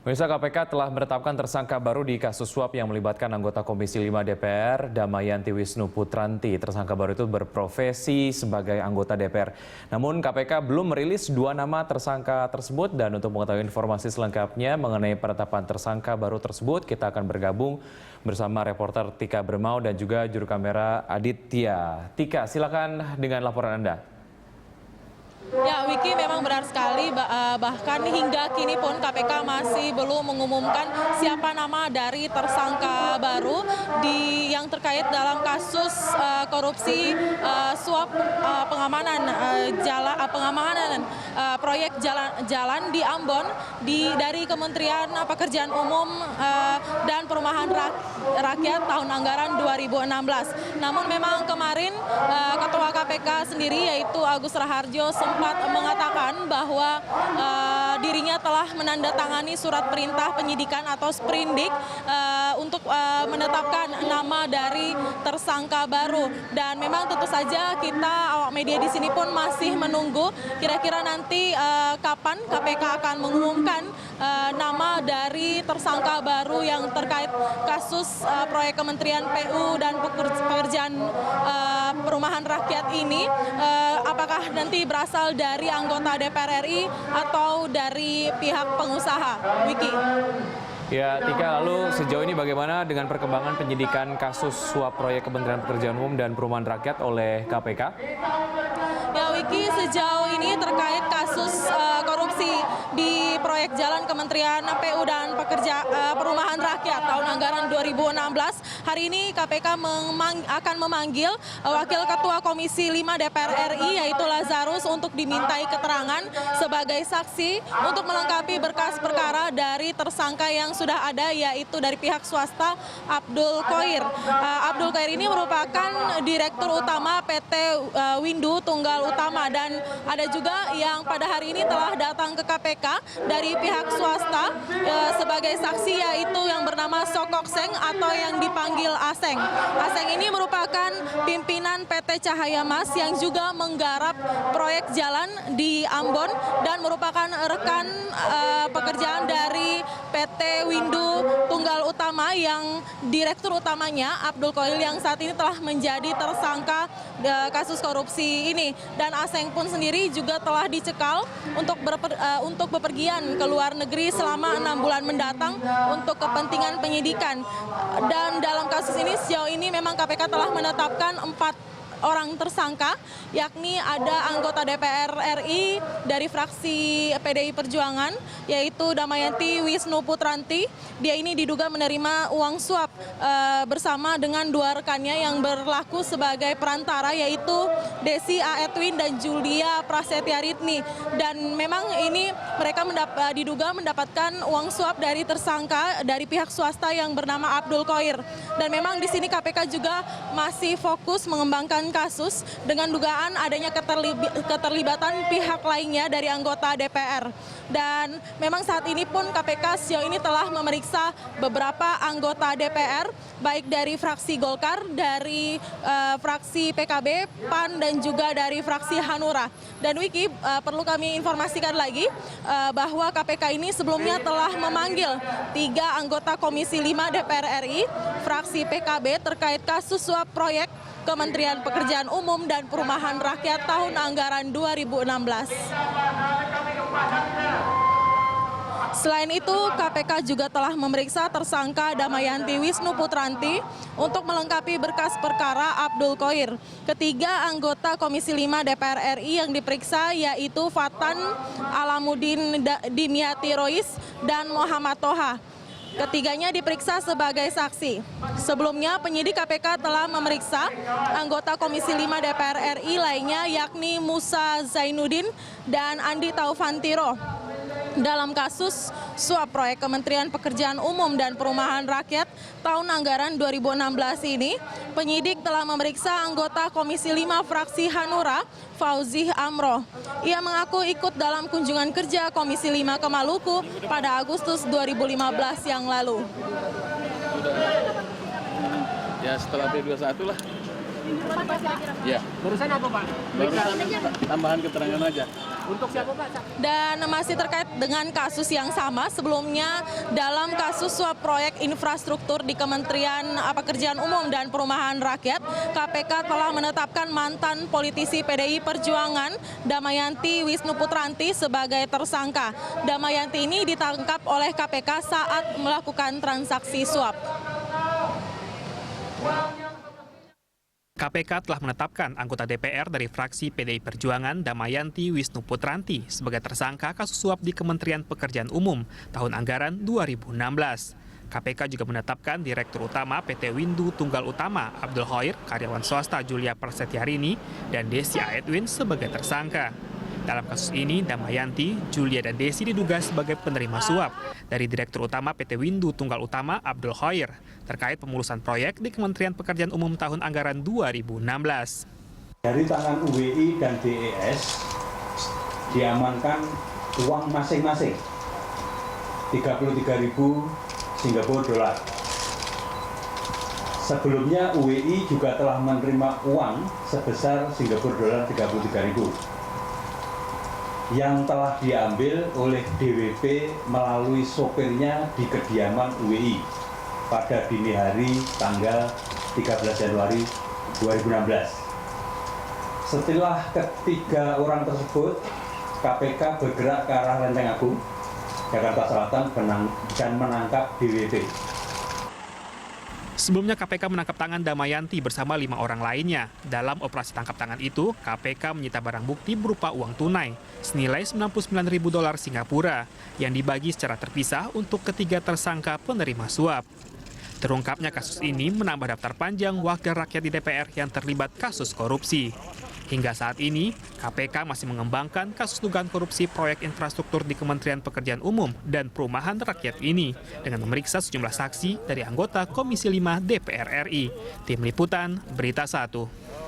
Pemirsa, KPK telah menetapkan tersangka baru di kasus suap yang melibatkan anggota Komisi 5 DPR, Damayanti Wisnu Putranti. Tersangka baru itu berprofesi sebagai anggota DPR. Namun KPK belum merilis dua nama tersangka tersebut, dan untuk mengetahui informasi selengkapnya mengenai penetapan tersangka baru tersebut, kita akan bergabung bersama reporter Tika Bermau dan juga juru kamera Aditya. Tika, silakan dengan laporan Anda. Ya, Wiki, memang benar sekali. Bahkan hingga kini pun KPK masih belum mengumumkan siapa nama dari tersangka baru yang terkait dalam kasus korupsi suap pengamanan proyek jalan di Ambon dari Kementerian Pekerjaan Umum dan Perumahan Rakyat tahun anggaran 2016. Namun memang kemarin Ketua KPK sendiri yaitu Agus Raharjo sempat mengatakan bahwa dirinya telah menandatangani surat perintah penyidikan atau sprindik untuk menetapkan nama dari tersangka baru. Dan memang tentu saja kita awak media di sini pun masih menunggu kira-kira nanti kapan KPK akan mengumumkan nama dari tersangka baru yang terkait kasus proyek Kementerian PU dan Pekerjaan Perumahan Rakyat ini. Apakah nanti berasal dari anggota DPR RI atau dari pihak pengusaha? Wiki. Ya, Tika, lalu sejauh ini bagaimana dengan perkembangan penyidikan kasus suap proyek Kementerian Pekerjaan Umum dan Perumahan Rakyat oleh KPK? Ya, Wiki, sejauh ini terkait kasus korupsi di proyek jalan Kementerian PU dan Perumahan Rakyat tahun anggaran 2016, hari ini KPK akan memanggil Wakil Ketua Komisi 5 DPR RI yaitu Lazarus untuk dimintai keterangan sebagai saksi untuk melengkapi berkas perkara dari tersangka yang sudah ada, yaitu dari pihak swasta Abdul Qoir. Abdul Qoir ini merupakan Direktur Utama PT Windu Tunggal Utama, dan ada juga yang pada hari ini telah datang ke KPK dari pihak swasta sebagai saksi, yaitu yang bernama Sokok Seng atau yang dipanggil Aseng. Aseng ini merupakan pimpinan PT Cahaya Mas yang juga menggarap proyek jalan di Ambon dan merupakan rekan pekerjaan dari PT Windu Tunggal Utama yang direktur utamanya Abdul Qoir yang saat ini telah menjadi tersangka kasus korupsi ini. Dan Aseng pun sendiri juga telah dicekal untuk bepergian ke luar negeri selama 6 bulan mendatang untuk kepentingan penyidikan. Dan dalam kasus ini sejauh ini memang KPK telah menetapkan 4 orang tersangka, yakni ada anggota DPR RI dari fraksi PDI Perjuangan, yaitu Damayanti Wisnu Putranti. Dia ini diduga menerima uang suap bersama dengan 2 rekannya yang berlaku sebagai perantara, yaitu Desi A. Edwin dan Julia Prasetya Ritni. Dan memang ini mereka diduga mendapatkan uang suap dari tersangka dari pihak swasta yang bernama Abdul Qoir. Dan memang di sini KPK juga masih fokus mengembangkan kasus dengan dugaan adanya keterlibatan pihak lainnya dari anggota DPR. Dan memang saat ini pun KPK sejauh ini telah memeriksa beberapa anggota DPR, baik dari fraksi Golkar, dari fraksi PKB, PAN, dan juga dari fraksi Hanura. Dan Wiki, perlu kami informasikan lagi bahwa KPK ini sebelumnya telah memanggil 3 anggota Komisi 5 DPR RI, fraksi PKB terkait kasus suap proyek Kementerian Pekerjaan Umum dan Perumahan Rakyat tahun anggaran 2016. Selain itu, KPK juga telah memeriksa tersangka Damayanti Wisnu Putranti untuk melengkapi berkas perkara Abdul Qoir. Ketiga anggota Komisi 5 DPR RI yang diperiksa yaitu Fatan Alamuddin Dimyati Rois dan Muhammad Toha. Ketiganya diperiksa sebagai saksi. Sebelumnya, penyidik KPK telah memeriksa anggota Komisi 5 DPR RI lainnya, yakni Musa Zainuddin dan Andi Taufantiro. Dalam kasus suap proyek Kementerian Pekerjaan Umum dan Perumahan Rakyat tahun anggaran 2016 ini, penyidik telah memeriksa anggota Komisi 5 fraksi Hanura, Fauzi Amro. Ia mengaku ikut dalam kunjungan kerja Komisi 5 ke Maluku pada Agustus 2015 yang lalu. Ya setelah P21 lah. Ya. Barusan apa Pak? Barusan tambahan keterangan aja. Untuk siapa Pak? Dan masih terkait dengan kasus yang sama, sebelumnya dalam kasus suap proyek infrastruktur di Kementerian Pekerjaan Umum dan Perumahan Rakyat, KPK telah menetapkan mantan politisi PDI Perjuangan Damayanti Wisnuputranti sebagai tersangka. Damayanti ini ditangkap oleh KPK saat melakukan transaksi suap. KPK telah menetapkan anggota DPR dari fraksi PDI Perjuangan Damayanti Wisnuputranti sebagai tersangka kasus suap di Kementerian Pekerjaan Umum tahun anggaran 2016. KPK juga menetapkan Direktur Utama PT Windu Tunggal Utama Abdul Khair, karyawan swasta Julia Persetyarini, dan Desi Aedwin sebagai tersangka. Dalam kasus ini, Damayanti, Julia, dan Desi diduga sebagai penerima suap dari Direktur Utama PT Windu Tunggal Utama Abdul Khair terkait pemulusan proyek di Kementerian Pekerjaan Umum tahun anggaran 2016. Dari tangan UWI dan DES diamankan uang masing-masing 33.000 Singapura dolar. Sebelumnya UWI juga telah menerima uang sebesar Singapura dolar 33.000 yang telah diambil oleh DWP melalui sopirnya di kediaman UWI pada dini hari tanggal 13 Januari 2016. Setelah ketiga orang tersebut, KPK bergerak ke arah Lenteng Agung, Jakarta Selatan dan menangkap DWP. Sebelumnya KPK menangkap tangan Damayanti bersama 5 orang lainnya. Dalam operasi tangkap tangan itu, KPK menyita barang bukti berupa uang tunai senilai 99.000 dolar Singapura yang dibagi secara terpisah untuk ketiga tersangka penerima suap. Terungkapnya kasus ini menambah daftar panjang wakil rakyat di DPR yang terlibat kasus korupsi. Hingga saat ini, KPK masih mengembangkan kasus dugaan korupsi proyek infrastruktur di Kementerian Pekerjaan Umum dan Perumahan Rakyat ini dengan memeriksa sejumlah saksi dari anggota Komisi 5 DPR RI. Tim Liputan, Berita 1.